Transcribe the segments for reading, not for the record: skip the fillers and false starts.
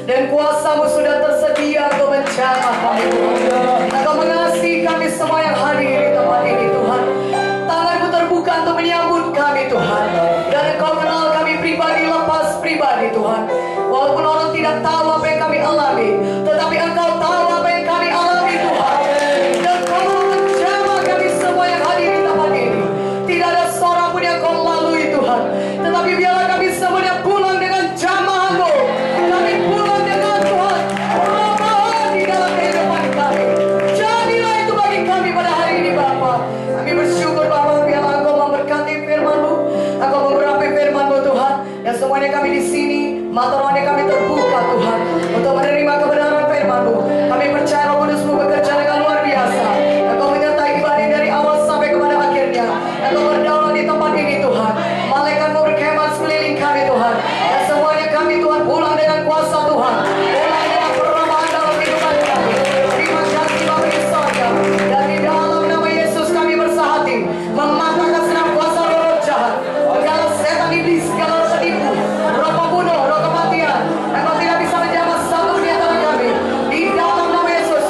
Dan kuasa-Mu sudah tersedia untuk menjamah kami Tuhan. Engkau mengasihi kami semua yang hadir di tempat ini Tuhan. Tangan-Mu terbuka untuk menyambut kami Tuhan. Dan Engkau kenal kami pribadi lepas pribadi Tuhan. Walaupun orang tidak tahu apa yang kami alami, tetapi Engkau tahu apa yang kami alami Tuhan. Dan Kau menjamah kami semua yang hadir di tempat ini. Tidak ada seorang pun yang Kau lalui Tuhan. Tetapi biarlah kami semuanya pulang dengan jamahan-Mu. Kami pulang dengan Tuhan perubahan di dalam kehidupan kami. Jadilah itu bagi kami pada hari ini Bapa. Kami bersyukur Bapa, biarlah Engkau memberkati firman-Mu, Engkau mengurapi firman-Mu Tuhan. Dan semuanya kami di sini, mata rohani kami terbuka Tuhan untuk menerima kebenaran firman-Mu. Kami percaya Roh Kudus-Mu bekerja dengan luar biasa. Engkau menyertai ibadah ini dari awal sampai kepada akhirnya. Engkau berdaulat di tempat ini Tuhan. Malaikat-Mu berkhemah sekeliling kami Tuhan. Dan semuanya kami Tuhan pulang dengan kuasa Tuhan. Pulang dengan perubahan dalam kehidupan kami. Terima kasih Bapa di sorga. Dan di dalam nama Yesus kami bersahati mematahkan serangan kuasa roh jahat, segala setan iblis, segala roh penipu, roh pembunuh, roh kematian. Engkau tidak bisa menjamah satu di antara kami. Di dalam nama Yesus,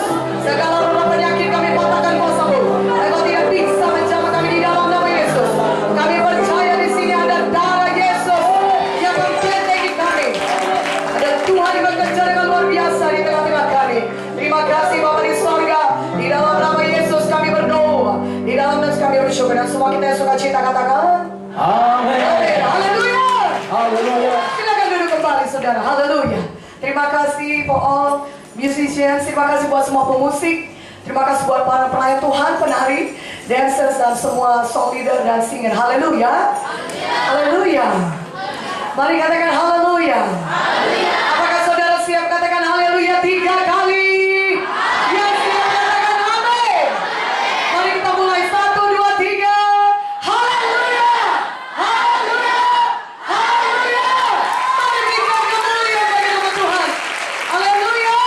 segala roh penyakit kami patahkan kuasa-Mu. Engkau tidak bisa menjamah kami di dalam nama Yesus. Kami percaya di sini ada darah Yesus yang membentengi kami. Ada Tuhan yang bekerja dengan luar biasa di tengah-tengah kami. Terima kasih Bapa di sorga. Di dalam nama Yesus kami berdoa. Di dalam nama kami bersyukur. Dan semua kita yang suka cita katakan Amin. Amin. Haleluya. Haleluya. Silakan duduk kembali saudara. Haleluya. Terima kasih for all musicians. Terima kasih buat semua pemusik. Terima kasih buat para pelayan Tuhan, penari, dancers, dan semua song leader dan singer. Haleluya. Haleluya. Mari katakan haleluya. Apakah saudara siap katakan haleluya 3 kali? Yang siap katakan amin. Mari kita mulai 1, 2, 3. Haleluya. Haleluya. Haleluya. Mari kita kemuliaan bagi nama Tuhan. Haleluya.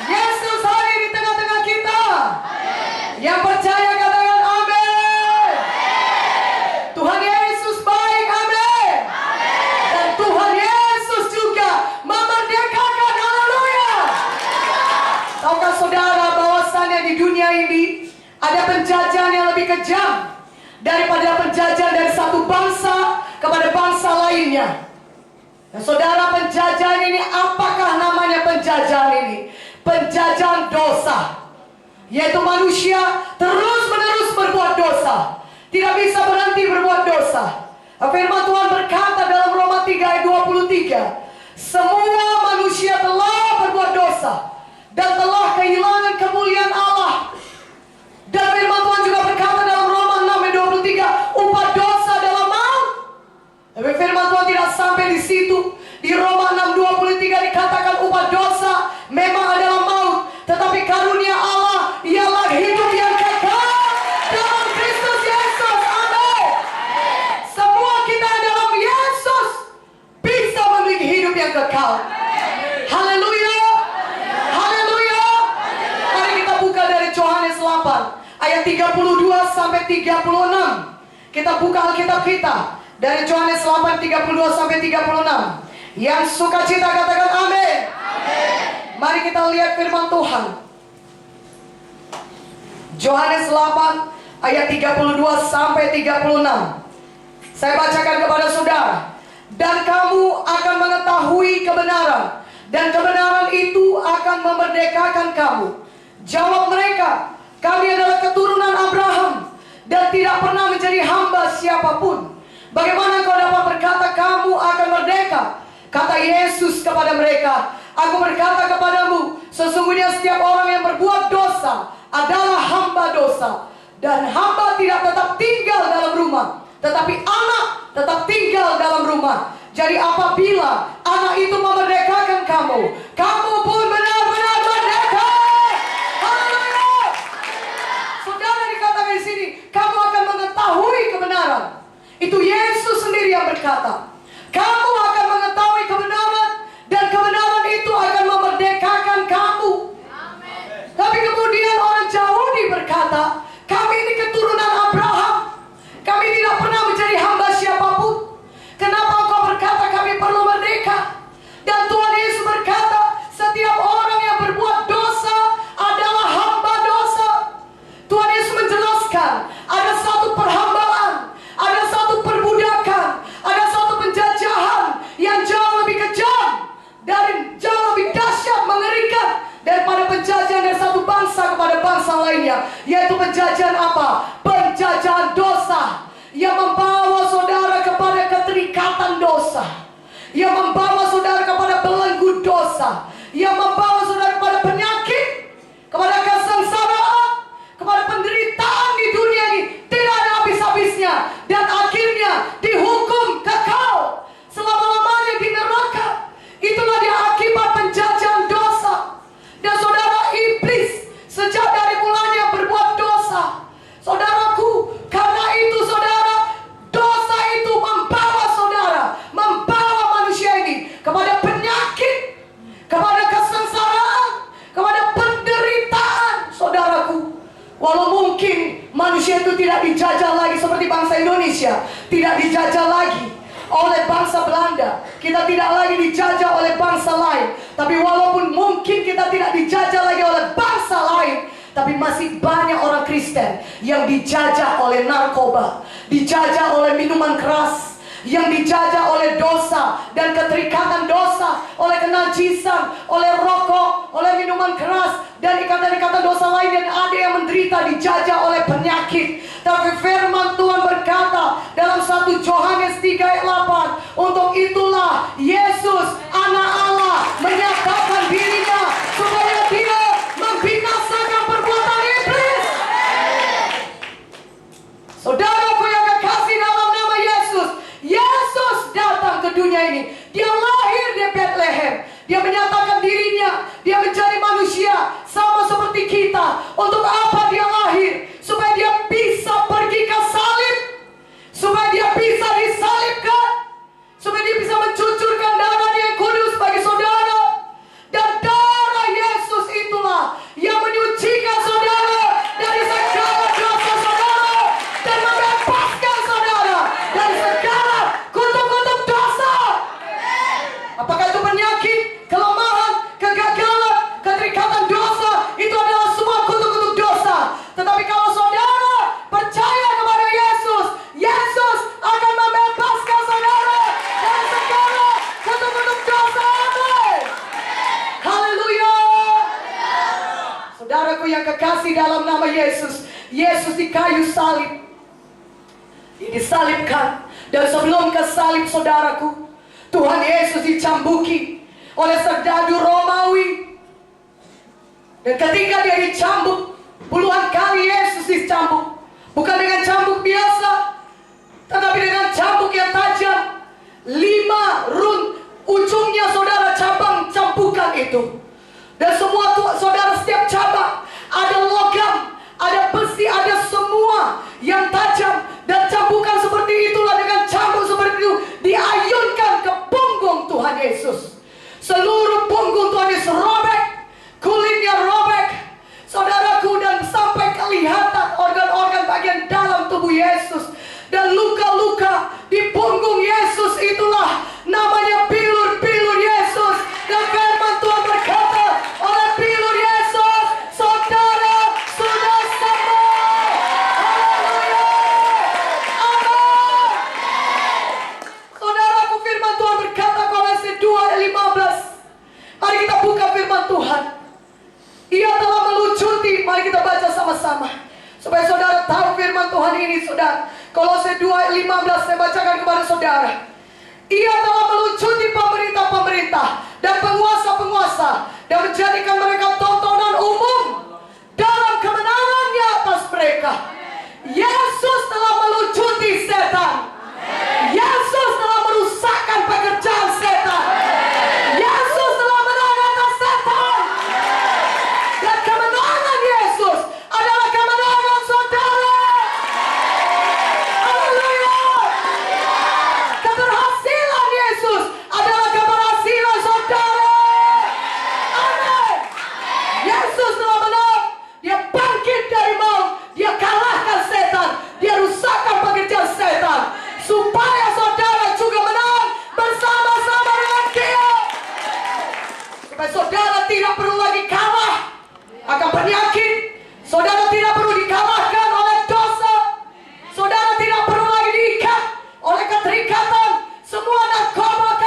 Yesus hadir di tengah-tengah kita. Yang percaya katakan amin. Tuhan Yesus baik, amin. Dan Tuhan Yesus juga memerdekakan, haleluya. Tahukah saudara bahwasannya di dunia ini ada penjajahan yang lebih kejam daripada penjajahan dari satu bangsa kepada bangsa lainnya. Dan saudara, penjajahan ini apakah namanya penjajahan ini? Penjajahan dosa. Yaitu manusia terus-menerus berbuat dosa. Tidak bisa berhenti berbuat dosa. Firman Tuhan berkata dalam Roma 3 ayat 23. Semua manusia telah berbuat dosa dan telah kehilangan kemuliaan Allah. Dan firman Tuhan juga berkata dalam Roma 6 ayat 23. Upah dosa adalah maut. Tapi firman Tuhan tidak sampai di situ. Di Roma 6:23 dikatakan upah dosa memang adalah maut, tetapi karunia Allah ialah hidup yang kekal dalam Kristus Yesus. Amin. Semua kita dalam Yesus bisa memiliki hidup yang kekal. Haleluya. Haleluya. Mari kita buka dari Yohanes 8 ayat 32 sampai 36. Kita buka Alkitab kita dari Yohanes 8 32 sampai 36. Yang sukacita katakan amin. Mari kita lihat firman Tuhan. Yohanes 8 ayat 32 sampai 36. Saya bacakan kepada saudara. Dan kamu akan mengetahui kebenaran, dan kebenaran itu akan memerdekakan kamu. Jawab mereka, kami adalah keturunan Abraham dan tidak pernah menjadi hamba siapapun. Bagaimana kau dapat berkata kamu akan merdeka? Kata Yesus kepada mereka, aku berkata kepadamu, sesungguhnya setiap orang yang berbuat dosa adalah hamba dosa. Dan hamba tidak tetap tinggal dalam rumah, tetapi anak tetap tinggal dalam rumah. Jadi apabila anak itu memerdekakan kamu, kamu pun benar-benar merdeka. Haleluya. Saudara, dikatakan di sini, kamu akan mengetahui kebenaran. Itu Yesus sendiri yang berkata. Kamu akan mengetahui kebenaran, dan kebenaran itu akan memerdekakan kamu. Amen. Tapi kemudian orang Yahudi berkata, kami ini keturunan Abraham. Kami tidak pernah menjadi hamba siapapun. Kenapa engkau berkata kami perlu merdeka? Dan Tuhan Yesus berkata, lainnya, yaitu penjajahan apa? Penjajahan dosa yang membawa saudara kepada keterikatan dosa, yang membawa saudara kepada belenggu dosa, yang membawa saudara kepada penyakit, kepada kesengsaraan, kepada penderitaan di dunia ini tidak ada habis-habisnya, dan akhirnya dihukum kekal selama-lamanya di neraka. Itulah dia akibat penjajahan dosa. Dan saudara, iblis sejak dari mulanya berbuat dosa, saudaraku. Karena itu saudara, dosa itu membawa manusia ini kepada penyakit, kepada kesengsaraan, kepada penderitaan, saudaraku. Walau mungkin manusia itu tidak dijajah lagi seperti bangsa Indonesia, tidak dijajah lagi oleh bangsa Belanda, kita tidak lagi dijajah oleh bangsa lain. Tapi walaupun mungkin kita tidak dijajah lagi oleh bangsa lain, tapi masih banyak orang Kristen yang dijajah oleh narkoba, dijajah oleh minuman keras, yang dijajah oleh dosa dan keterikatan dosa, oleh kenajisan, oleh rokok, oleh minuman keras, dan ikatan-ikatan dosa lain. Dan ada yang menderita dijajah oleh penyakit. Tapi firman Tuhan berkata dalam 1 Yohanes 3 ayat 8, untuk itulah Yesus anak Allah menyatakan dirinya supaya dia membinasakan perbuatan iblis. Saudaraku yang kekasih dalam nama Yesus, Yesus datang ke dunia ini. Dia lahir di Bethlehem. Dia menyatakan dirinya, dia menjadi manusia sama seperti kita. Untuk apa dia lahir? Supaya dia bisa pergi ke salib, supaya dia bisa disalibkan, supaya dia bisa mencucurkan darah yang kudus bagi saudara. Dan darah Yesus itulah yang menyucikan saudara dari segala dosa saudara dan membebaskan saudara dari segala kutuk-kutuk dosa. Apakah itu penyakit, kelemahan, kegagalan, keterikatan dosa? Itu adalah semua kutuk-kutuk dosa. Tetapi kalau saudara percaya kepada Yesus, Yesus akan membebaskan saudara dari segala kutuk-kutuk dosa. Amin. Haleluya. Saudaraku yang kekasih dalam nama Yesus, Yesus di kayu salib, disalibkan. Dan sebelum ke salib, saudaraku, Tuhan Yesus dicambuki oleh serdadu Romawi. Dan ketika dia dicambuk, puluhan kali Yesus dicambuk, bukan dengan cambuk biasa, tetapi dengan cambuk yang tajam. 5 run ujungnya saudara cabang cambukan itu. Dan semua saudara, setiap cabang ada logam, ada besi, ada semua yang tajam. Dan cambukan seperti itulah, dengan cambuk seperti itu diayunkan ke punggung Tuhan Yesus. Seluruh punggung Tuhan Yesus robek, kulitnya robek, saudaraku, dan sampai kelihatan organ-organ bagian dalam tubuh Yesus. Dan luka-luka di punggung Yesus itulah namanya bilur-bilur Yesus. Dan firman Tuhan berkata, oleh bilur Yesus saudara sudah sembuh. Haleluya. Amin. Saudaraku, firman Tuhan berkata Kolose 2:15. Mari kita buka firman Tuhan. Ia telah melucuti, mari kita baca sama-sama supaya saudara tahu firman Tuhan ini, saudara. Kolose 2:15 saya bacakan kepada saudara. Ia telah melucuti pemerintah-pemerintah dan penguasa-penguasa dan menjadikan mereka tontonan umum dalam kemenangannya atas mereka. Yesus telah melucuti setan. Yesus telah merusakkan pekerjaan setan. Yesus telah menang atas setan. Dan kemenangan Yesus adalah kemenangan saudara. Haleluya. Keberhasilan Yesus adalah keberhasilan saudara. Amin. Yesus telah menang. Dia bangkit dari maut. Dia kalahkan setan. Dia rusakkan pekerjaan setan, supaya saudara juga menang bersama-sama dengan Dia. Supaya saudara tidak perlu lagi kalah akan penyakit. Saudara tidak perlu dikalahkan oleh dosa. Saudara tidak perlu lagi diikat oleh keterikatan semua narkoba,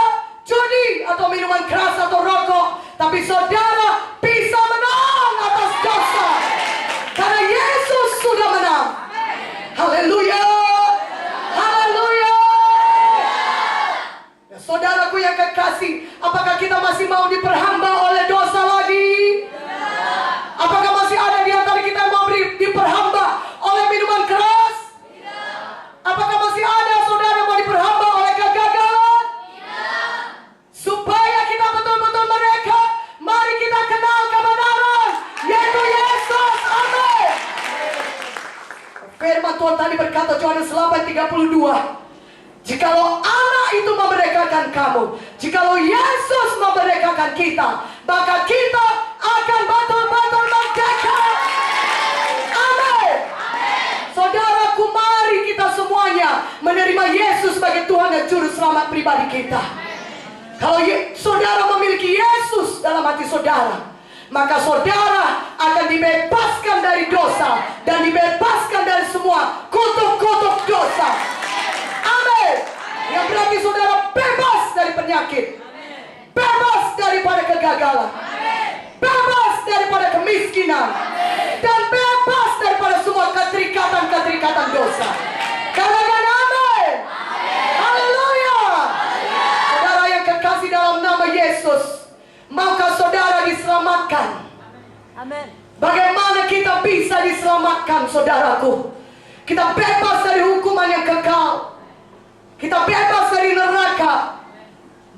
judi, atau minuman keras atau rokok. Tapi saudara bisa menang atas dosa, karena diperhamba oleh dosa lagi? Apakah masih ada di antara kita yang mau diperhamba oleh minuman keras? Apakah masih ada saudara yang mau diperhamba oleh kegagalan? Supaya kita betul-betul mereka, mari kita kenal kebenaran, yaitu Yesus. Amin. Firman Tuhan tadi berkata, Yohanes 8:32, jikalau anak itu memerdekakan kamu, jikalau Yesus memerdekakan kita, maka kita akan betul-betul merdeka. Amin. Saudaraku, mari kita semuanya menerima Yesus sebagai Tuhan dan Juru Selamat pribadi kita. Kalau saudara memiliki Yesus dalam hati saudara, maka saudara akan dibebaskan dari dosa dan dibebaskan dari semua kutuk-kutuk dosa. Amin. Yang berarti saudara bebas dari penyakit, bebas daripada kegagalan, bebas daripada kemiskinan, dan bebas daripada semua keterikatan-keterikatan dosa. Katakan amin. Haleluya. Saudara yang kekasih dalam nama Yesus, maukah saudara diselamatkan? Amin. Bagaimana kita bisa diselamatkan, saudaraku? Kita bebas dari hukuman yang kekal, kita bebas dari neraka,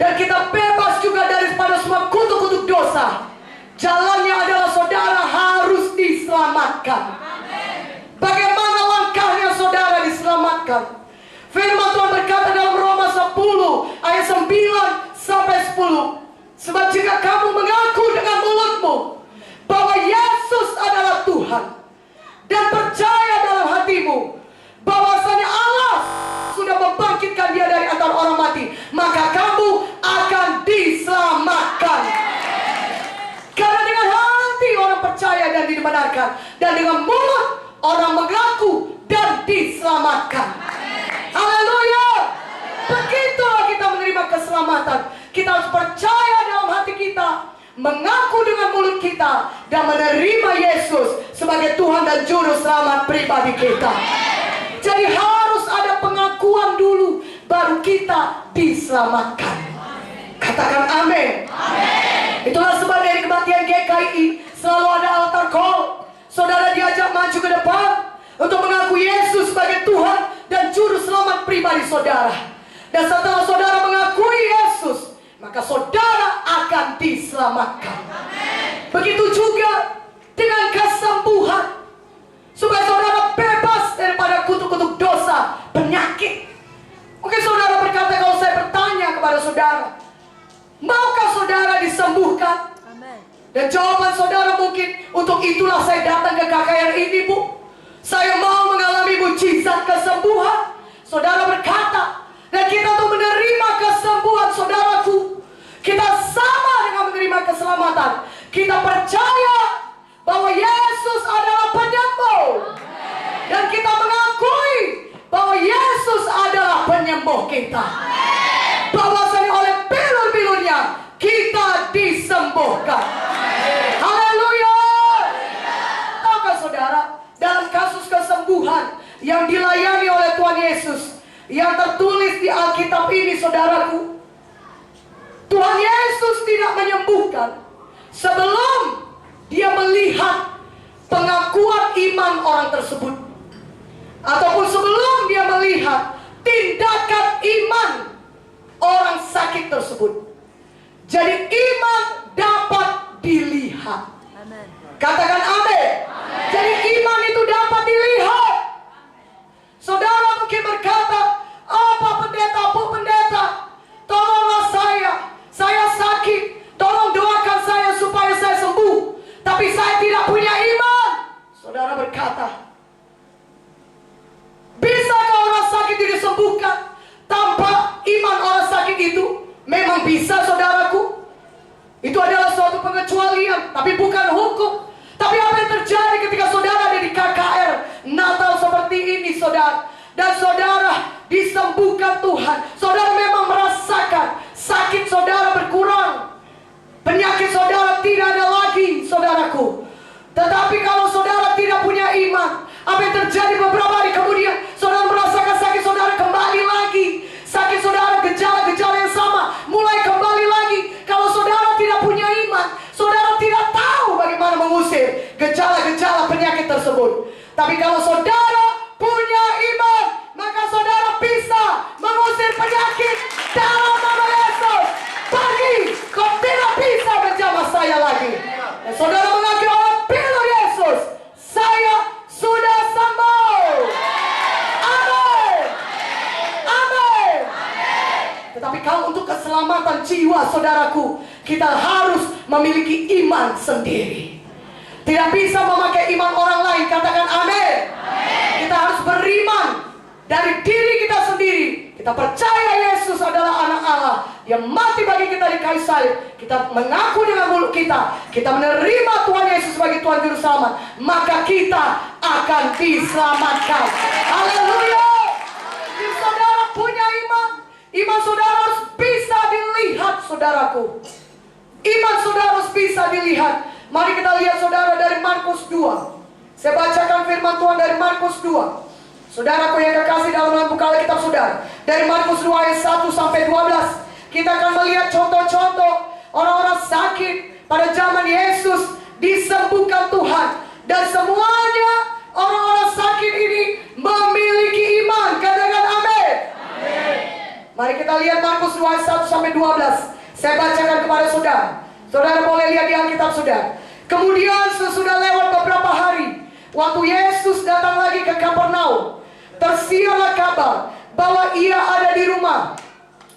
dan kita bebas juga daripada semua kutuk-kutuk dosa. Jalannya adalah saudara harus diselamatkan. Bagaimana langkahnya saudara diselamatkan? Firman Tuhan berkata dalam Roma 10 ayat 9 sampai 10. Sebab jika kamu mengaku dengan mulutmu bahwa Yesus adalah Tuhan, dan percaya dalam hatimu bahwasanya Allah sudah membangkitkan dia dari antara orang mati, maka kamu akan diselamatkan. Karena dengan hati orang percaya dan dibenarkan, dan dengan mulut orang mengaku dan diselamatkan. Haleluya. Begitulah kita menerima keselamatan. Kita harus percaya dalam hati kita, mengaku dengan mulut kita, dan menerima Yesus sebagai Tuhan dan Juru Selamat pribadi kita. Jadi harus ada pengakuan dulu, baru kita diselamatkan. Katakan amin. Itulah sebab dari kebaktian GKI selalu ada altar call. Saudara diajak maju ke depan untuk mengaku Yesus sebagai Tuhan dan Juru Selamat pribadi saudara. Dan setelah saudara mengakui Yesus, maka saudara akan diselamatkan. Begitu juga dengan kesembuhan, supaya saudara bebas daripada kutuk-kutuk dosa, penyakit. Mungkin saudara berkata, kalau saya bertanya kepada saudara, maukah saudara disembuhkan? Dan jawaban saudara mungkin, untuk itulah saya datang ke KKR ini, Bu. Saya mau mengalami mujizat kesembuhan. Saudara berkata, dan kita tuh menerima kesembuhan, saudaraku. Kita sama dengan menerima keselamatan. Kita percaya bahwa Yesus adalah penyembuh. Dan kita mengakui bahwa Yesus adalah penyembuh kita. Bahwasanya oleh bilur-bilurnya kita disembuhkan. Haleluya. Tahukah saudara, dalam kasus kesembuhan yang dilayani oleh Tuhan Yesus, yang tertulis di Alkitab ini, saudaraku, Tuhan Yesus tidak menyembuhkan sebelum dia melihat pengakuan iman orang tersebut, ataupun sebelum dia melihat tindakan iman orang sakit tersebut. Jadi iman dapat dilihat. Katakan amin. Jadi iman itu dapat dilihat. Saudara mungkin berkata, apa pendeta, Bu pendeta, tolonglah saya sakit, tolong doakan saya supaya saya sembuh, tapi saya tidak punya iman. Saudara berkata, bisakah orang sakit disembuhkan tanpa iman orang sakit itu? Memang bisa, saudaraku. Itu adalah suatu pengecualian, tapi bukan hukum. Tapi apa yang terjadi ketika saudara ada di KKR Natal seperti ini, saudara, dan saudara disembuhkan Tuhan, saudara memang merasakan sakit saudara berkurang, penyakit saudara tidak ada lagi, saudaraku. Tetapi kalau saudara tidak punya iman, apa yang terjadi beberapa hari kemudian, saudara merasakan sakit saudara kembali lagi, sakit saudara, gejala-gejala yang sama mulai kembali lagi. Kalau saudara tidak punya Tapi kalau saudara punya iman, maka saudara bisa mengusir penyakit dalam nama Yesus. Pergi, kau tidak bisa menjamah saya lagi. Dan saudara mengakui oleh pilihan Yesus, saya sudah sembuh. Amin. Amin. Tetapi kalau untuk keselamatan jiwa saudaraku, kita harus memiliki iman sendiri. Tidak bisa memakai iman orang lain. Katakan amin. Kita harus beriman dari diri kita sendiri. Kita percaya Yesus adalah anak Allah. Dia mati bagi kita di kayu salib. Kita mengaku dengan mulut kita, kita menerima Tuhan Yesus sebagai Tuhan Juru Selamat, maka kita akan diselamatkan. Haleluya. Jadi saudara punya iman. Iman saudara harus bisa dilihat, saudaraku. Iman saudara harus bisa dilihat. Mari kita lihat saudara dari Markus 2. Saya bacakan firman Tuhan dari Markus 2. Saudaraku yang kekasih dalam Tuhan, buka Alkitab saudara. Dari Markus 2 ayat 1 sampai 12. Kita akan melihat contoh-contoh orang-orang sakit pada zaman Yesus disembuhkan Tuhan. Dan semuanya orang-orang sakit ini memiliki iman. Katakan amin. Mari kita lihat Markus 2 ayat 1 sampai 12. Saya bacakan kepada saudara. Saudara boleh lihat di Alkitab saudara. Kemudian sesudah lewat beberapa hari, waktu Yesus datang lagi ke Kapernaum, tersiarlah kabar bahwa ia ada di rumah.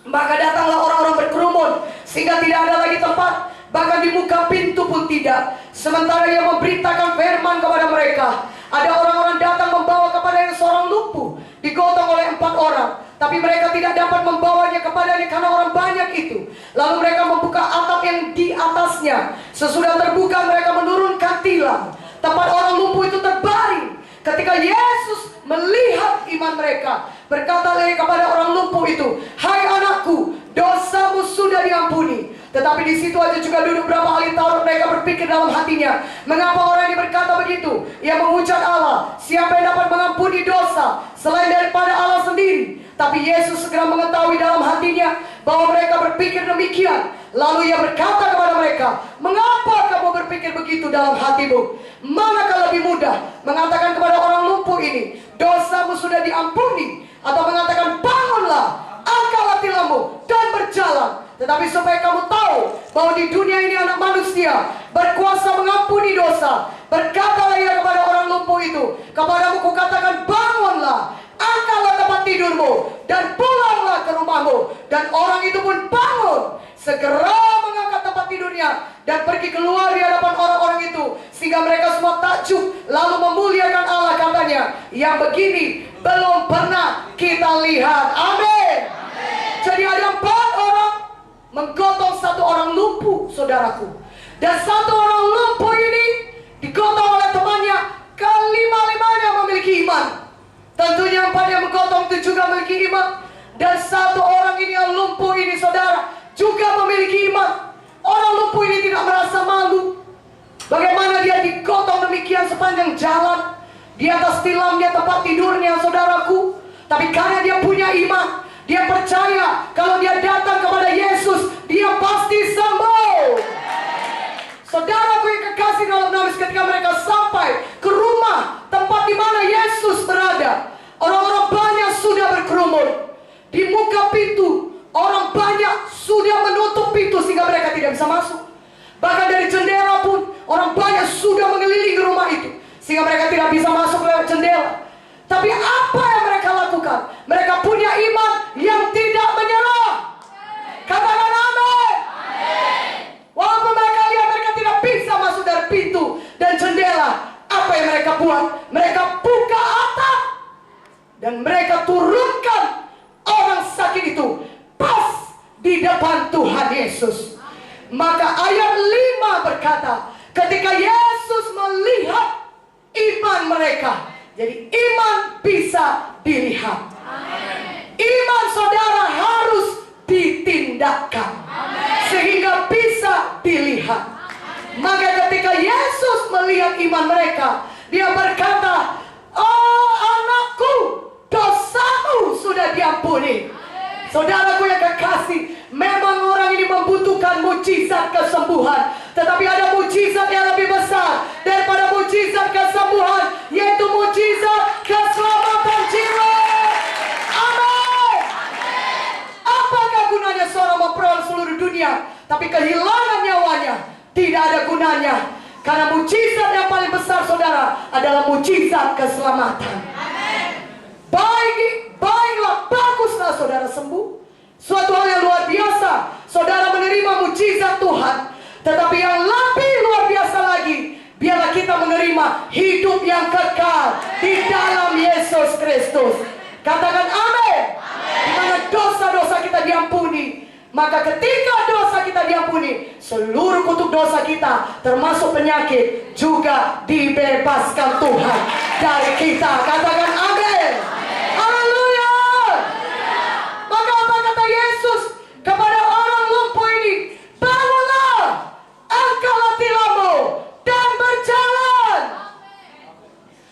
Maka datanglah orang-orang berkerumun, sehingga tidak ada lagi tempat, bahkan di muka pintu pun tidak. Sementara ia memberitakan firman kepada mereka, ada orang-orang datang membawa kepadanya seorang lumpuh, digotong oleh 4 orang. Tapi mereka tidak dapat membawanya kepadanya karena orang banyak itu. Lalu mereka membuka atap yang di atasnya. Sesudah terbuka mereka menurunkan tilam. Tempat orang lumpuh itu terbaring. Ketika Yesus melihat iman mereka, berkatalah kepada orang lumpuh itu, "Hai anakku, dosamu sudah diampuni." Tetapi di situ aja juga duduk berapa ahli Taurat. Mereka berpikir dalam hatinya, mengapa orang ini berkata begitu? Ia menghujat Allah. Siapa yang dapat mengampuni dosa selain daripada Allah sendiri? Tapi Yesus segera mengetahui dalam hatinya bahwa mereka berpikir demikian. Lalu ia berkata kepada mereka, "Mengapa kamu berpikir begitu dalam hatimu? Manakah lebih mudah mengatakan kepada orang lumpuh ini, dosamu sudah diampuni, atau mengatakan, bangunlah, angkatlah tilammu dan berjalan? Tetapi supaya kamu tahu bahwa di dunia ini anak manusia berkuasa mengampuni dosa, berkatalah ia kepada orang lumpuh itu, kepadamu kukatakan, bangunlah, angkatlah tempat tidurmu dan pulanglah ke rumahmu." Dan orang itu pun bangun, segera mengangkat tempat tidurnya dan pergi keluar di hadapan orang-orang itu, sehingga mereka semua takjub lalu memuliakan Allah, katanya, "Yang begini belum pernah kita lihat." Amin. Jadi ada 4 orang menggotong 1 orang lumpuh, saudaraku. Dan 1 orang lumpuh ini digotong oleh temannya. Kelima-limanya memiliki iman. Tentunya 4 yang menggotong itu juga memiliki iman. Dan 1 orang ini yang lumpuh ini, saudara, juga memiliki iman. Orang lumpuh ini tidak merasa malu. Bagaimana dia digotong demikian sepanjang jalan, di atas tilamnya, tempat tidurnya, saudaraku. Tapi karena dia punya iman, dia percaya kalau dia datang kepada Yesus, dia pasti sembuh. Saudaraku yang kekasih dalam nama, ketika mereka sampai ke rumah tempat di mana Yesus berada, orang-orang banyak sudah berkerumun. Di muka pintu, orang banyak sudah menutup pintu sehingga mereka tidak bisa masuk. Bahkan dari jendela pun, orang banyak sudah mengelilingi rumah itu sehingga mereka tidak bisa masuk lewat jendela. Tapi apa yang mereka lakukan? Mereka punya iman yang tidak menyerah. Katakan amin. Walaupun mereka lihat mereka tidak bisa masuk dari pintu dan jendela, apa yang mereka buat? Mereka buka atap dan mereka turunkan orang sakit itu pas di depan Tuhan Yesus. Maka ayat 5 berkata, ketika Yesus melihat iman mereka, jadi iman bisa dilihat. Iman saudara harus ditindakkan sehingga bisa dilihat. Maka ketika Yesus melihat iman mereka, dia berkata, "Oh anakku, dosamu sudah diampuni." Saudaraku yang kekasih, memang orang ini membutuhkan mujizat kesembuhan, tetapi ada mujizat yang lebih besar daripada mujizat kesembuhan, yaitu mujizat tapi kehilangan nyawanya tidak ada gunanya. Karena mujizat yang paling besar saudara adalah mujizat keselamatan. Baiklah, baguslah saudara sembuh. Suatu hal yang luar biasa, saudara menerima mujizat Tuhan. Tetapi yang lebih luar biasa lagi, biarlah kita menerima hidup yang kekal di dalam Yesus Kristus. Katakan amin. Di mana dosa-dosa kita diampuni, maka ketika dosa kita diampuni, seluruh kutuk dosa kita termasuk penyakit juga dibebaskan Tuhan dari kita. Katakan amin. Haleluya. Maka apa kata Yesus kepada orang lumpuh ini? Bangunlah, angkatlah tilammu dan berjalan.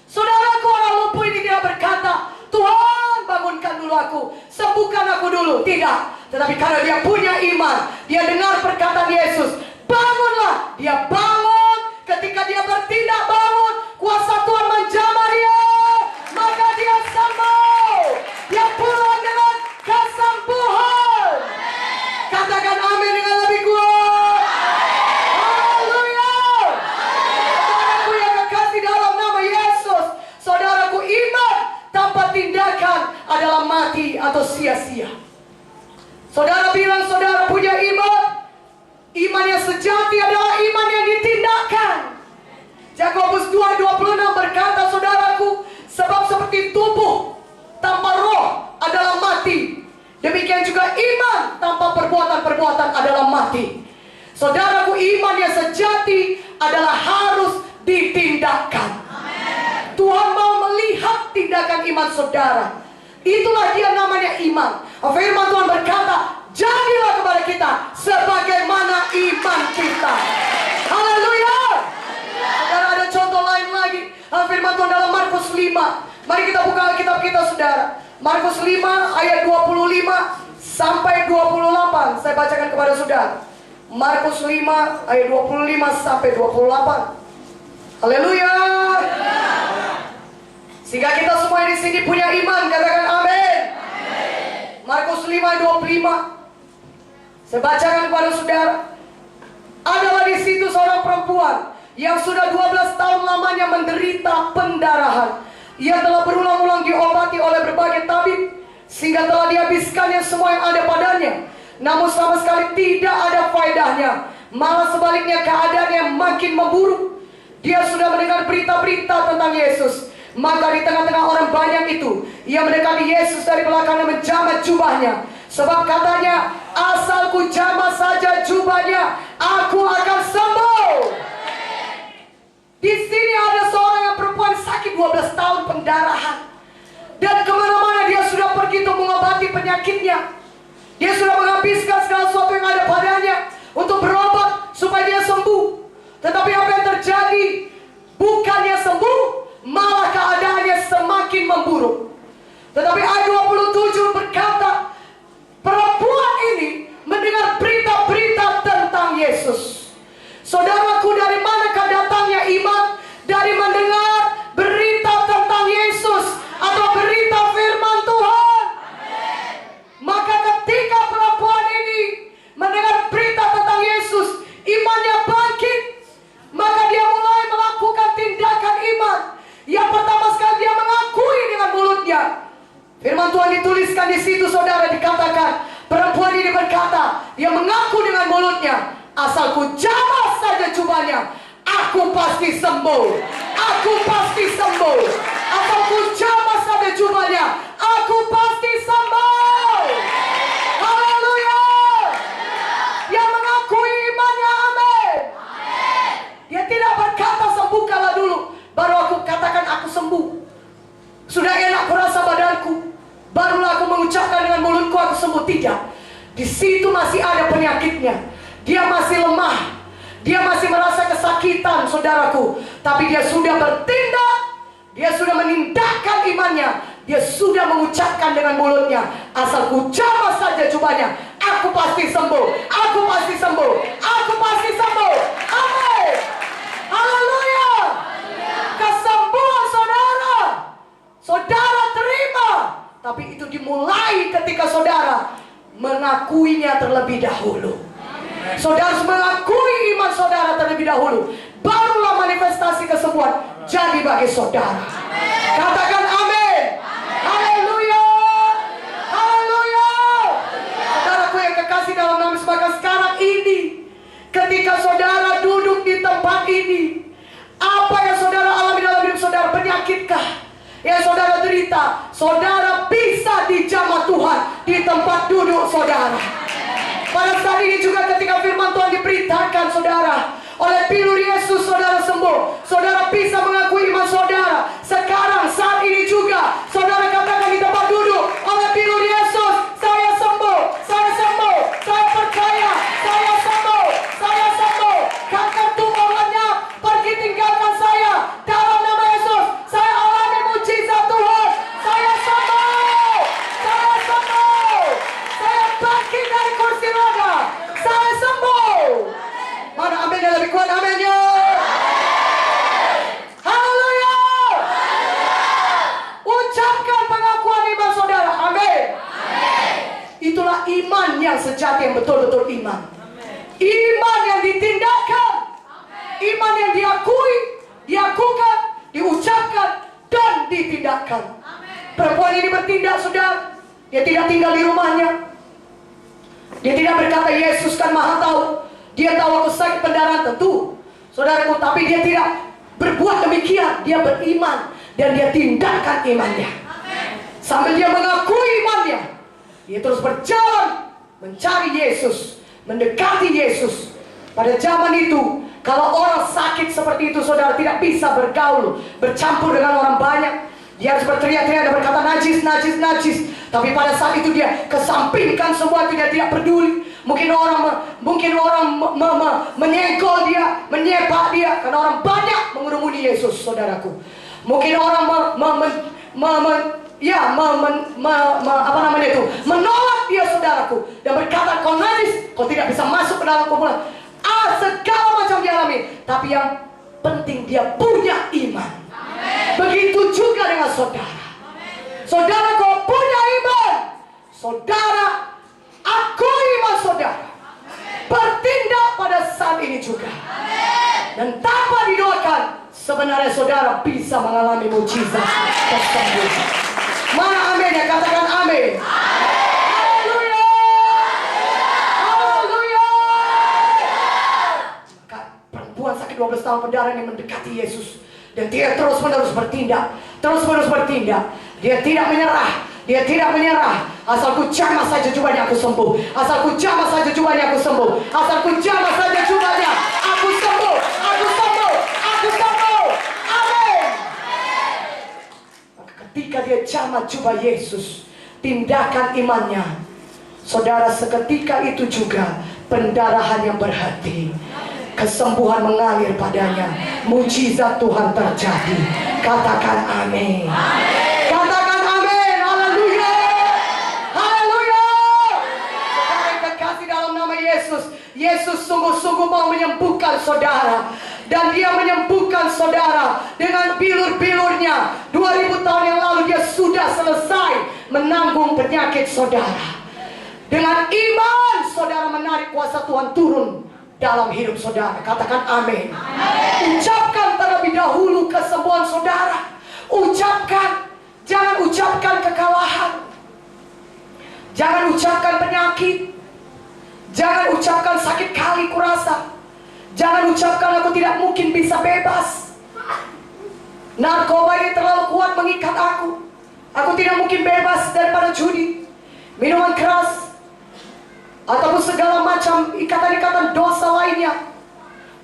Saudaraku, orang lumpuh ini tidak berkata, Tuhan bangunkan dulu aku, sembuhkan aku dulu. Tidak. Tetapi karena dia punya iman, dia dengar perkataan Yesus, bangunlah. Dia bangun. Ketika dia bertindak bangun, kuasa Tuhan menjamah dia, maka dia sembuh. Dia pulang dengan kesembuhan. Katakan amin dengan lebih kuat. Haleluya. Saudaraku yang kekasih dalam nama Yesus, saudaraku, iman tanpa tindakan adalah mati atau sia-sia. Saudara bilang saudara punya iman. Iman yang sejati adalah iman yang ditindakkan. Yakobus 2:26 berkata, saudaraku, sebab seperti tubuh tanpa roh adalah mati, demikian juga iman tanpa perbuatan-perbuatan adalah mati. Saudaraku, iman yang sejati adalah harus ditindakkan. Tuhan mau melihat tindakan iman saudara. Itulah dia namanya iman. Firman Tuhan berkata, jadilah kepada kita sebagaimana iman kita. Haleluya. Saudara, ada contoh lain lagi. Firman Tuhan dalam Markus 5. Mari kita buka Alkitab kita saudara. Markus 5 ayat 25 sampai 28. Saya bacakan kepada saudara. Markus 5 ayat 25 sampai 28. Haleluya. Sehingga kita semua di sini punya iman, katakan amin. Markus 5 ayat 25. Saya bacakan kepada saudara. Adalah di situ seorang perempuan yang sudah 12 tahun lamanya menderita pendarahan. Ia telah berulang-ulang diobati oleh berbagai tabib, sehingga telah dihabiskannya semua yang ada padanya. Namun sama sekali tidak ada faedahnya. Malah sebaliknya keadaannya makin memburuk. Dia sudah mendengar berita-berita tentang Yesus. Maka di tengah-tengah orang banyak itu, ia mendekati Yesus dari belakang dan menjamah jubahnya. Sebab katanya, asal ku jamah saja jubahnya, aku akan sembuh. Di sini ada seorang yang perempuan sakit 12 tahun pendarahan. Dan kemana-mana dia sudah pergi untuk mengobati penyakitnya. Dia sudah menghabiskan segala sesuatu yang ada padanya untuk berobat supaya dia sembuh. Tetapi apa yang terjadi? Bukannya sembuh, malah keadaannya semakin memburuk. Tetapi ayat 27 berkata, perempuan ini mendengar berita-berita tentang Yesus. Saudaraku, dari manakah datangnya iman? Dari mendengar berita tentang Yesus atau berita firman Tuhan. Maka ketika perempuan ini mendengar berita tentang Yesus, imannya bangkit. Maka dia mulai melakukan tindakan iman. Yang pertama sekali dia mengakui dengan mulutnya. Firman Tuhan dituliskan di situ saudara, dikatakan perempuan ini berkata, dia mengaku dengan mulutnya, asal ku jamah saja jubahnya, aku pasti sembuh. Aku pasti sembuh. Asal ku jamah saja jubahnya, aku pasti sembuh. Haleluya. Dia mengakui imannya, amin. Dia tidak berkata sembuhkanlah dulu, baru aku katakan aku sembuh. Sudah enak kurasa badanku, barulah aku mengucapkan dengan mulutku aku sembuh. Tidak. Di situ masih ada penyakitnya. Dia masih lemah. Dia masih merasa kesakitan, saudaraku. Tapi dia sudah bertindak. Dia sudah menindakkan imannya. Dia sudah mengucapkan dengan mulutnya, asal ku jamah saja jubahnya, aku pasti sembuh. Aku pasti sembuh. Aku pasti sembuh. Amin. Haleluya. Kesembuhan saudara, saudara terima. Tapi itu dimulai ketika saudara mengakuinya terlebih dahulu. Saudara harus mengakui iman saudara terlebih dahulu, barulah manifestasi kesembuhan jadi bagi saudara. Katakan amin. Haleluya. Haleluya. Saudaraku yang kekasih dalam nama Yesus, maka sekarang ini ketika saudara duduk di tempat ini, apa yang saudara alami dalam hidup saudara, penyakitkah yang saudara derita, saudara bisa dijamah Tuhan di tempat duduk saudara. Pada saat ini juga ketika firman Tuhan diberitakan saudara, oleh pilur Yesus saudara sembuh, saudara bisa mengakui iman saudara. Sekarang saat ini juga saudara katakan di tempat duduk, oleh pilur Yesus saya sembuh, saya sembuh, saya percaya, saya sembuh, saya sembuh. Kanker tumor lenyap, pergi tinggalkan saya dalam nama Yesus. Saya alami mujizat Tuhan, saya sembuh, saya sembuh, saya bangkit dari kursi roda, saya sembuh. Mana amin yang lebih kuat, aminnya. Haleluya. Ucapkan pengakuan iman saudara, amin. Itulah iman yang sejati, yang betul-betul iman. Iman yang ditindakkan, iman yang diakui, diakukan, diucapkan, dan ditindakkan. Perempuan ini bertindak saudara. Dia tidak tinggal di rumahnya. Dia tidak berkata Yesus kan maha tahu. Dia tahu aku sakit pendarahan, tentu saudaraku, tapi dia tidak berbuat demikian. Dia beriman dan dia tindakan imannya. Sambil dia mengakui imannya, dia terus berjalan mencari Yesus, mendekati Yesus. Pada zaman itu, kalau orang sakit seperti itu saudara tidak bisa bergaul, bercampur dengan orang banyak. Dia harus berteriak-teriak dan berkata najis, najis, najis. Tapi pada saat itu dia kesampingkan semua itu, dia tidak peduli. Mungkin orang menyenggol dia, menyepak dia, karena orang banyak mengurumuni Yesus, saudaraku. Mungkin orang menolak dia, saudaraku, dan berkata kau najis, kau tidak bisa masuk ke dalam kumpulan. Segala macam dia alami. Tapi yang penting dia punya iman. Begitu juga dengan saudara. Saudara kau punya iman, saudara akui iman saudara, bertindak pada saat ini juga. Dan tanpa didoakan, sebenarnya saudara bisa mengalami mujizat kesembuhan. Mana amin ya? Katakan amin. Haleluya. Haleluya. Perempuan sakit 12 tahun pendarahan yang mendekati Yesus. Dan dia terus-menerus bertindak, terus-menerus bertindak. Dia tidak menyerah, dia tidak menyerah. Asal ku jamah saja jubahnya aku sembuh. Asal ku jamah saja jubahnya aku sembuh. Asal ku jamah saja jubahnya aku sembuh. Aku sembuh, aku sembuh. Amin. Maka ketika dia jamah jubah Yesus, tindakan imannya, saudara, seketika itu juga pendarahan yang berhenti. Kesembuhan mengalir padanya. Mujizat Tuhan terjadi. Katakan amin. Katakan amin. Haleluya. Haleluya. Saudara yang terkasih dalam nama Yesus, Yesus sungguh-sungguh mau menyembuhkan saudara. Dan dia menyembuhkan saudara dengan bilur-bilurnya. 2000 tahun yang lalu dia sudah selesai menanggung penyakit saudara. Dengan iman saudara menarik kuasa Tuhan turun dalam hidup saudara. Katakan amin. Ucapkan terlebih dahulu kesembuhan saudara. Ucapkan. Jangan ucapkan kekalahan. Jangan ucapkan penyakit. Jangan ucapkan sakit kali kurasa. Jangan ucapkan aku tidak mungkin bisa bebas. Narkoba ini terlalu kuat mengikat aku. Aku tidak mungkin bebas daripada judi, minuman keras, ataupun segala macam ikatan-ikatan dosa lainnya.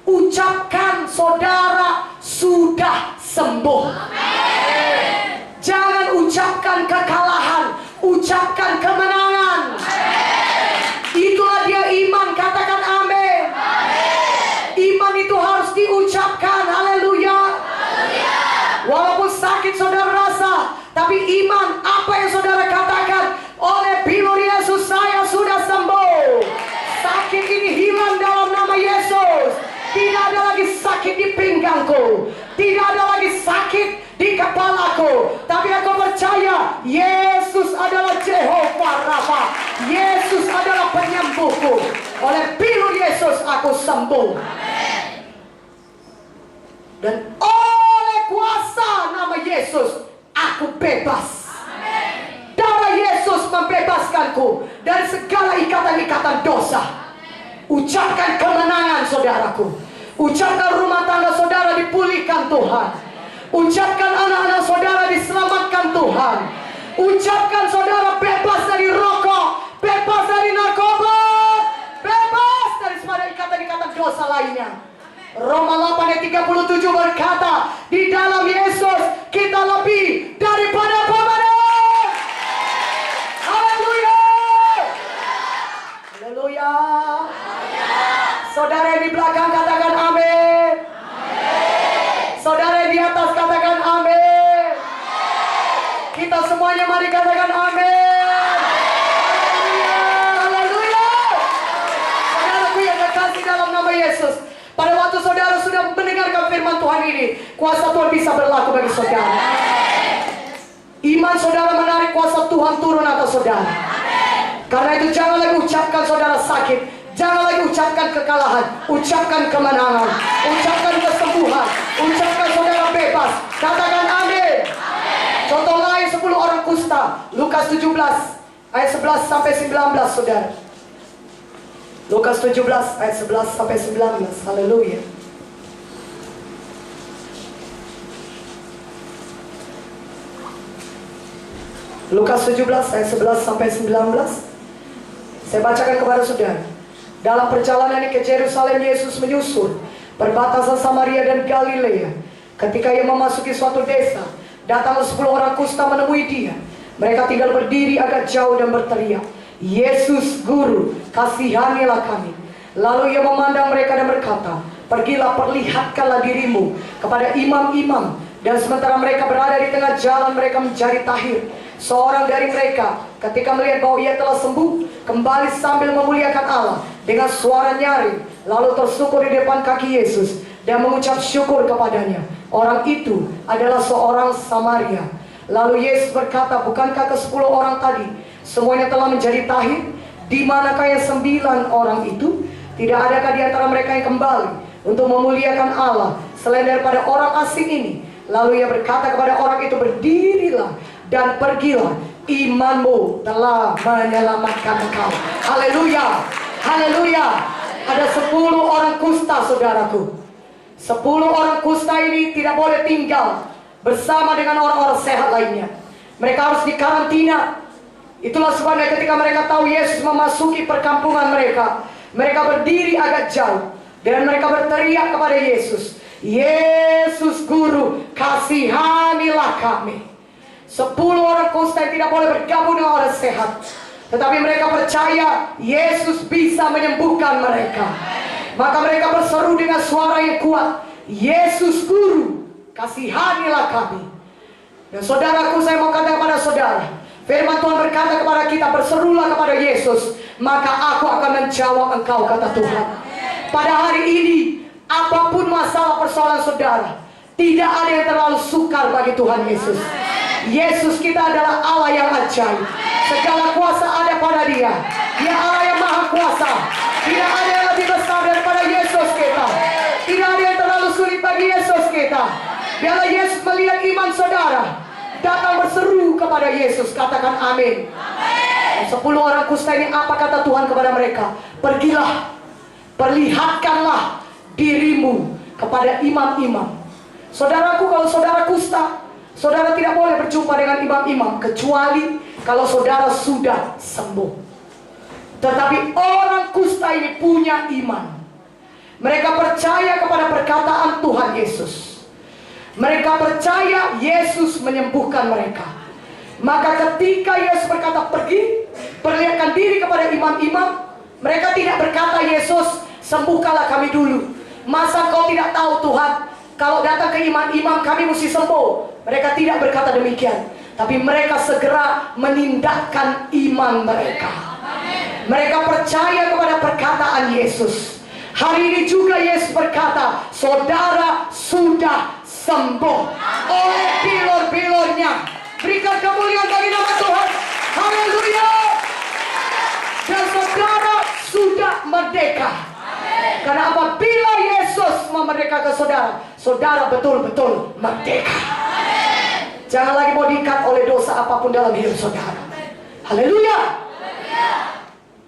Ucapkan saudara sudah sembuh. Amen. Jangan ucapkan kekalahan, ucapkan kemenangan. Amen. Itulah dia iman. Katakan amin. Iman itu harus diucapkan. Haleluya. Walaupun sakit saudara rasa, tapi iman apa yang saudara katakan, oleh bilur Yesus saya sudah sembuh. Sakit ini hilang dalam nama Yesus. Tidak ada lagi sakit di pinggangku. Tidak ada lagi sakit di kepalaku, tapi aku percaya Yesus adalah Jehovah Rafa. Yesus adalah penyembuhku. Oleh pilur Yesus aku sembuh. Dan oleh kuasa nama Yesus aku bebas. Darah Yesus membebaskanku dari segala ikatan-ikatan dosa. Ucapkan kemenangan saudaraku. Ucapkan rumah tangga saudara dipulihkan Tuhan. Ucapkan anak-anak saudara diselamatkan Tuhan. Ucapkan saudara bebas dari rokok, bebas dari narkoba, bebas dari semua ikatan-ikatan dosa lainnya. Roma 8 ayat 37 berkata, di dalam Yesus kita lebih daripada pemenang. Haleluya. Haleluya. Saudara yang di belakang katakan amin. Saudara yang di atas katakan amin. Kita semuanya mari katakan amin. Haleluya. Haleluya. Saudaraku yang terkasih dalam nama Yesus, pada waktu saudara sudah mendengarkan firman Tuhan ini, kuasa Tuhan bisa berlaku bagi saudara. Iman saudara menarik kuasa Tuhan turun atas saudara. Karena itu jangan lagi ucapkan saudara sakit. Jangan lagi ucapkan kekalahan. Ucapkan kemenangan. Ucapkan kesembuhan. Ucapkan saudara bebas. Katakan amin. Contoh lain 10 orang kusta. Lukas 17 ayat 11 sampai 19 saudara. Lukas 17 ayat 11 sampai 19. Haleluya. Lukas 17 ayat 11 sampai 19. Saya bacakan kepada saudara. Dalam perjalanannya ke Yerusalem, Yesus menyusul perbatasan Samaria dan Galilea. Ketika ia memasuki suatu desa, datanglah 10 orang kusta menemui dia. Mereka tinggal berdiri agak jauh dan berteriak, Yesus Guru, kasihanilah kami. Lalu ia memandang mereka dan berkata, pergilah, perlihatkanlah dirimu kepada imam-imam. Dan sementara mereka berada di tengah jalan, mereka mencari Tahir, seorang dari mereka. Ketika melihat bahwa ia telah sembuh, kembali sambil memuliakan Allah dengan suara nyaring, lalu tersungkur di depan kaki Yesus dan mengucap syukur kepadanya. Orang itu adalah seorang Samaria. Lalu Yesus berkata, bukankah ke-10 orang tadi semuanya telah menjadi tahir? Di manakah yang 9 orang itu? Tidak adakah di antara mereka yang kembali untuk memuliakan Allah selain daripada orang asing ini? Lalu ia berkata kepada orang itu, berdirilah dan pergilah, imanmu telah menyelamatkan engkau. Haleluya. Haleluya. Ada 10 orang kusta saudaraku. 10 orang kusta ini tidak boleh tinggal bersama dengan orang-orang sehat lainnya. Mereka harus dikarantina. Itulah sebabnya ketika mereka tahu Yesus memasuki perkampungan mereka, mereka berdiri agak jauh dan mereka berteriak kepada Yesus, Yesus Guru, kasihanilah kami. 10 orang kusta yang tidak boleh bergabung dengan orang sehat, tetapi mereka percaya Yesus bisa menyembuhkan mereka. Maka mereka berseru dengan suara yang kuat, Yesus Guru, kasihanilah kami. Dan saudaraku, saya mau katakan kepada saudara, firman Tuhan berkata kepada kita, berserulah kepada Yesus, maka aku akan menjawab engkau, kata Tuhan. Pada hari ini, apapun masalah persoalan saudara, tidak ada yang terlalu sukar bagi Tuhan Yesus. Yesus kita adalah Allah yang ajaib. Segala kuasa ada pada Dia. Dia Allah yang maha kuasa. Tidak ada yang lebih besar daripada Yesus kita. Tidak ada yang terlalu sulit bagi Yesus kita. Biarlah Yesus melihat iman saudara, datang berseru kepada Yesus. Katakan amin. 10 orang kusta ini, apa kata Tuhan kepada mereka? Pergilah, perlihatkanlah dirimu kepada imam-imam. Saudaraku, kalau saudara kusta, saudara tidak boleh berjumpa dengan imam-imam kecuali kalau saudara sudah sembuh. Tetapi orang kusta ini punya iman. Mereka percaya kepada perkataan Tuhan Yesus. Mereka percaya Yesus menyembuhkan mereka. Maka ketika Yesus berkata pergi, perlihatkan diri kepada imam-imam, mereka tidak berkata, Yesus sembuhkanlah kami dulu. Masa kau tidak tahu Tuhan, kalau datang ke imam-imam kami mesti sembuh? Mereka tidak berkata demikian. Tapi mereka segera menindakkan iman mereka. Mereka percaya kepada perkataan Yesus. Hari ini juga Yesus berkata, saudara sudah sembuh oleh bilur-bilurnya. Berikan kemuliaan bagi nama Tuhan. Haleluya. Dan saudara sudah merdeka. Karena apabila Yesus memerdekakan saudara, saudara betul-betul merdeka. Jangan lagi mau diikat oleh dosa apapun dalam hidup saudara. Haleluya.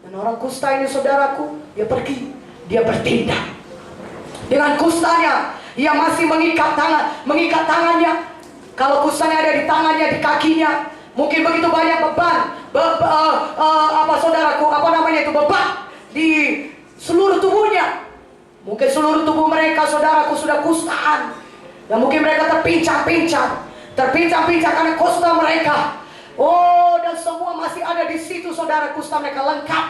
Dan orang kusta ini saudaraku, dia pergi, dia bertindak. Dengan kustanya, ia masih mengikat tangannya. Kalau kustanya ada di tangannya, di kakinya, mungkin begitu banyak beban, saudaraku, beban di seluruh tubuhnya. Mungkin seluruh tubuh mereka, saudaraku, sudah kustaan. Dan mungkin mereka terpincang-pincang karena kusta mereka. Oh, dan semua masih ada di situ, saudara. Kusta mereka lengkap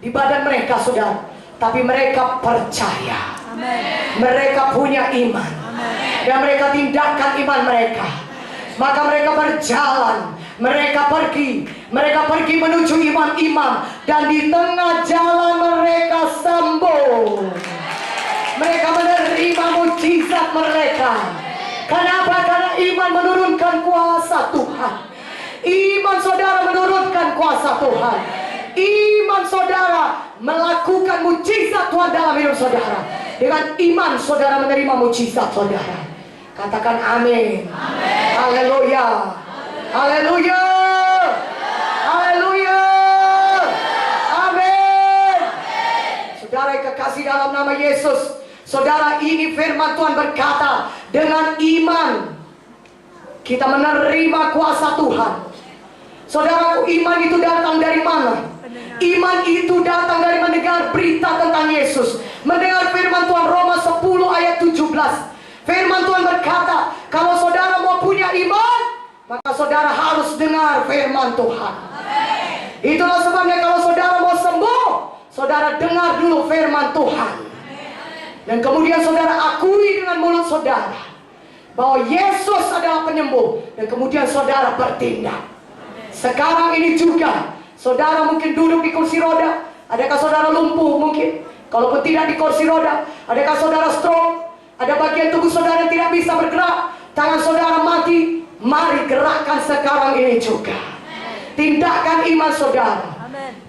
di badan mereka, saudara. Tapi mereka percaya. Amen. Mereka punya iman. Amen. Dan mereka tindakan iman mereka. Maka mereka berjalan. Mereka pergi menuju imam-imam. Dan di tengah jalan mereka sembuh. Mereka menerima mujizat mereka. Kenapa? Karena iman menurunkan kuasa Tuhan. Iman saudara menurunkan kuasa Tuhan. Iman saudara melakukan mujizat Tuhan dalam hidup saudara. Dengan iman saudara menerima mujizat saudara. Katakan amin. Haleluya. Haleluya. Haleluya. Amin. Saudara yang kekasih dalam nama Yesus, saudara, ini firman Tuhan berkata, dengan iman kita menerima kuasa Tuhan. Saudaraku, iman itu datang dari mana? Iman itu datang dari mendengar berita tentang Yesus. Mendengar firman Tuhan. Roma 10 ayat 17. Firman Tuhan berkata, kalau saudara mau punya iman, maka saudara harus dengar firman Tuhan. Itulah sebabnya kalau saudara mau sembuh, saudara dengar dulu firman Tuhan. Dan kemudian saudara akui dengan mulut saudara bahwa Yesus adalah penyembuh. Dan kemudian saudara bertindak. Sekarang ini juga saudara mungkin duduk di kursi roda. Adakah saudara lumpuh mungkin? Kalaupun tidak di kursi roda, adakah saudara stroke? Ada bagian tubuh saudara yang tidak bisa bergerak, tangan saudara mati. Mari gerakkan sekarang ini juga. Tindakan iman saudara.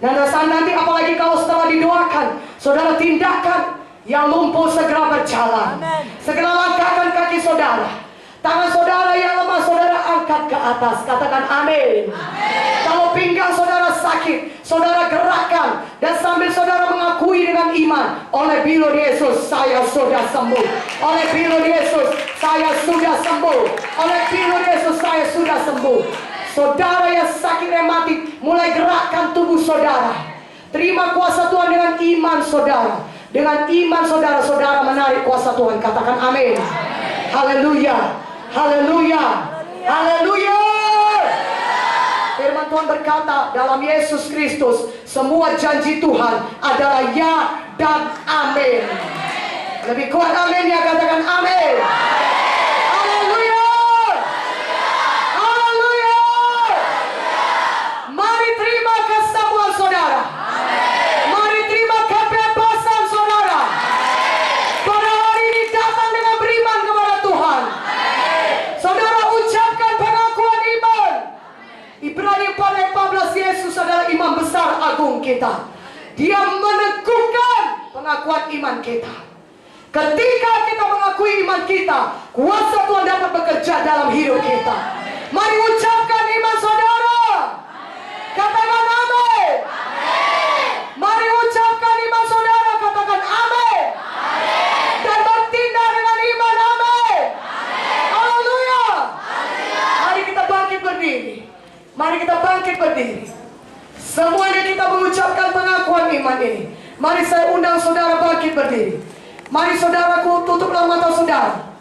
Dan saat nanti apalagi kalau setelah didoakan, saudara tindakan. Yang lumpuh segera berjalan. Segera langkahkan kaki saudara. Tangan saudara yang lemah saudara angkat ke atas. Katakan amin. Kalau pinggang saudara sakit, saudara gerakkan. Dan sambil saudara mengakui dengan iman, oleh bilur Yesus saya sudah sembuh. Oleh bilur Yesus saya sudah sembuh. Oleh bilur Yesus saya sudah sembuh. Saudara yang sakit rematik, mulai gerakkan tubuh saudara. Terima kuasa Tuhan dengan iman saudara. Dengan iman saudara-saudara menarik kuasa Tuhan. Katakan amin. Haleluya. Haleluya. Haleluya. Firman Tuhan berkata dalam Yesus Kristus, semua janji Tuhan adalah ya dan amin. Lebih kuat amin ya, katakan amin. Haleluya. Haleluya. Mari terima kesembuhan saudara. Mari terima kebebasan saudara. Pada hari ini datang dengan beriman kepada Tuhan. Saudara ucapkan pengakuan iman. Ibrani 4:14, Yesus adalah imam besar agung kita. Dia meneguhkan pengakuan iman kita. Ketika kita mengakui iman kita, kuasa Tuhan dapat bekerja dalam hidup kita. Mari ucapkan iman saudara. Katakan amin. Mari ucapkan iman saudara. Katakan amin. Dan bertindak dengan iman. Amin. Haleluya. Mari kita bangkit berdiri. Mari kita bangkit berdiri. Semuanya kita mengucapkan pengakuan iman ini. Mari saya undang saudara bangkit berdiri. Mari saudaraku, tutuplah mata saudara.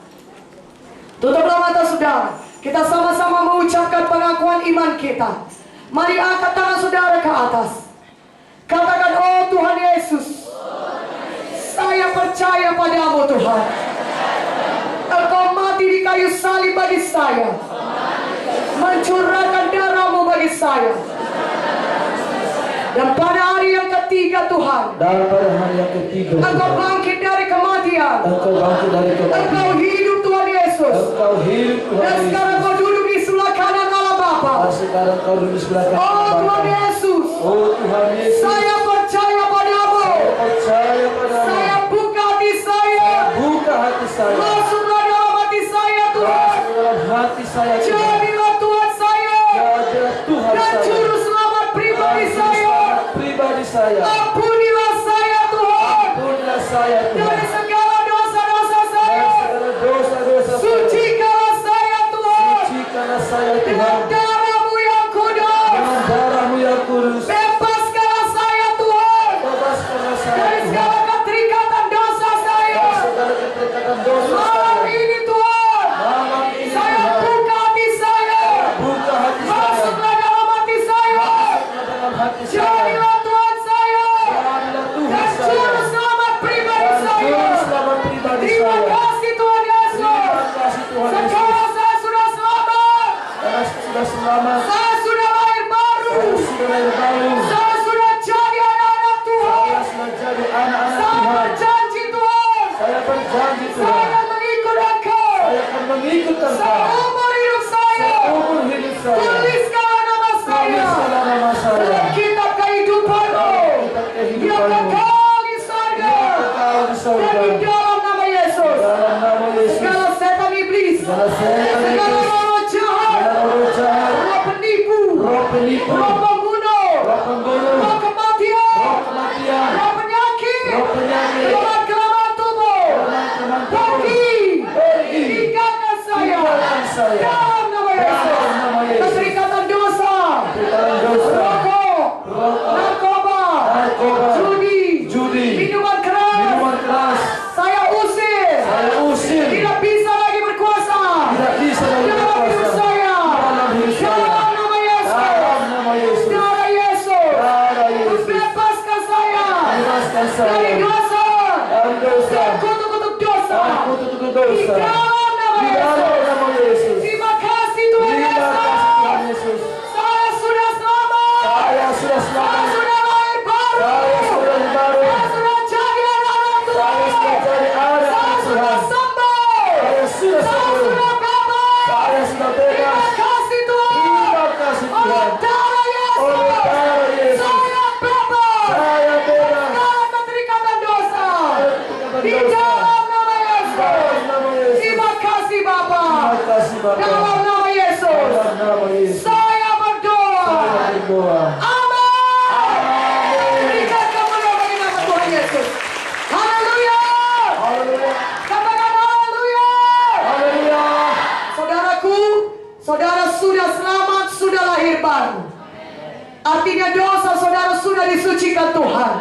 Tutuplah mata saudara. Kita sama-sama mengucapkan pengakuan iman kita. Mari angkat tangan saudara ke atas. Katakan, oh Tuhan Yesus, saya percaya padamu Tuhan. Engkau mati di kayu salib bagi saya. Mencurahkan darahmu bagi saya. Dan pada hari yang ketiga Tuhan, Engkau bangkit dari kematian. Engkau hidup Tuhan Yesus. Yesus. Engkau hidup Tuhan Dan Yesus. sekarang kau duduk di sebelah kanan Allah Bapa. Sekarang kau duduk sebelah kanan Oh Bapa. Tuhan Yesus, Oh Tuhan Yesus. saya percaya padamu. Percaya padamu. Saya buka hati saya. Buka hati saya. Masuklah dalam hati saya Tuhan. Masuk dalam hati saya Tuhan. Jadilah Tuhan saya. Jadilah Tuhan Dan saya. juru selamat pribadi Dan saya. selamat pribadi saya. Ampunilah saya Tuhan. Ampunilah saya Tuhan. Dari segala dosa-dosa Dan saya. segala dosa-dosa saya. Sucikanlah saya Tuhan. Sucikanlah saya Dengan Tuhan. darah-Mu yang kudus. Dengan darah-Mu yang kudus. Bebaskanlah saya Tuhan. Bebaskanlah saya Dari Tuhan. segala keterikatan dosa saya. Dari segala keterikatan dosa Malam saya. ini Tuhan. Malam ini Saya Tuhan. buka hati saya. Buka hati saya. Masuklah dalam hati saya. Dalam hati saya. Jadilah Tuhan saya. Jadilah Tuhan Dan saya. juru selamat pribadi Dan saya. juru selamat pribadi Terima saya. kasih Tuhan Yesus. Terima kasih Tuhan Yesus. Sekarang saya sudah selamat. Karena sudah selamat. Saya sudah lahir baru. Saya sudah lahir baru. Saya sudah jadi anak-anak Tuhan. Saya sudah jadi anak-anak Saya Tuhan. berjanji Tuhan. Saya berjanji Saya Tuhan. akan mengikut Engkau. Saya akan mengikut Engkau. Seumur hidup saya. Seumur hidup saya. Tuliskanlah nama saya. Tuliskanlah nama saya. Dalam kitab kehidupan-Mu. Kitab Yang kehidupan-Mu. kekal di surga. Kekal di Dan surga. di dalam nama Yesus. Dalam nama Yesus. Segala setan iblis. Segala setan Segala iblis. roh jahat. Segala roh jahat. Roh penipu. Roh penipu. Roh pembunuh. Roh pembunuh. Roh kematian. Roh kematian. Roh penyakit. Roh penyakit. Kelemahan tubuh. Kelemahan tubuh. Pergi. Tinggalkan saya. Tinggalkan saya. Dalam nama Yesus. Dalam nama Yesus. Keterikatan dosa. Keterikatan dosa. Rokok. Rokok. Narkoba. Narkoba. Judi. Judi. Minuman keras. Minuman keras. Saya usir. Saya usir. Tidak bisa lagi berkuasa. Tidak bisa lagi Dalam hidup berkuasa. saya. Dalam hidup saya. Dalam nama Yesus. Dalam nama Yesus. Darah Yesus. Darah Yesus. Bebaskan saya. Bebaskan saya. Dari dosa. Dari dosa. Dan kutuk-kutuk dosa. Aku tutup Di dosa. dalam nama Di dalam Yesus. nama Yesus. Terima kasih Tuhan Terima kasih Tuhan Yesus. Yesus. Saya sudah selamat. Saya sudah Saya selamat. sudah lahir baru. Saya sudah baru. Saya sudah jadi anak Saya sudah Tuhan. jadi anak Saya sudah Tuhan. sembuh. Saya sudah Saya sembuh. sudah bebas. Saya sudah Terima bebas. kasih Tuhan. Terima kasih Oleh Tuhan. darah Yesus. Oleh darah Yesus. Saya bebas. Saya bebas. Segala keterikatan dosa. Keterikatan Di dosa. dalam nama Yesus. Dalam nama Yesus. Terima kasih Bapa. Terima kasih Bapa. Dalam nama Yesus. Dalam nama Yesus. Saya berdoa. Saya berdoa. Amin. Berikan kemuliaan bagi nama Tuhan Yesus. Haleluya. Haleluya. Katakan haleluya. Haleluya. Saudaraku, saudara sudah selamat, sudah lahir baru. Artinya dosa saudara sudah disucikan Tuhan.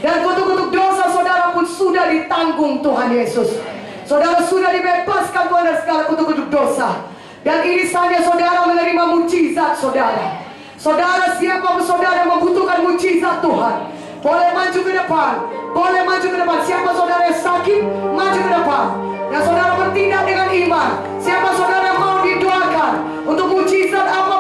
Dan kutuk-kutuk dosa saudara pun sudah ditanggung Tuhan Yesus. Saudara sudah dibebaskan Tuhan dari segala kutuk-kutuk dosa. Dan ini saatnya saudara menerima mujizat saudara. Saudara, siapapun saudara yang membutuhkan mujizat Tuhan, boleh maju ke depan. Boleh maju ke depan. Siapa saudara yang sakit, maju ke depan. Yang saudara bertindak dengan iman. Siapa saudara yang mau didoakan untuk mujizat apa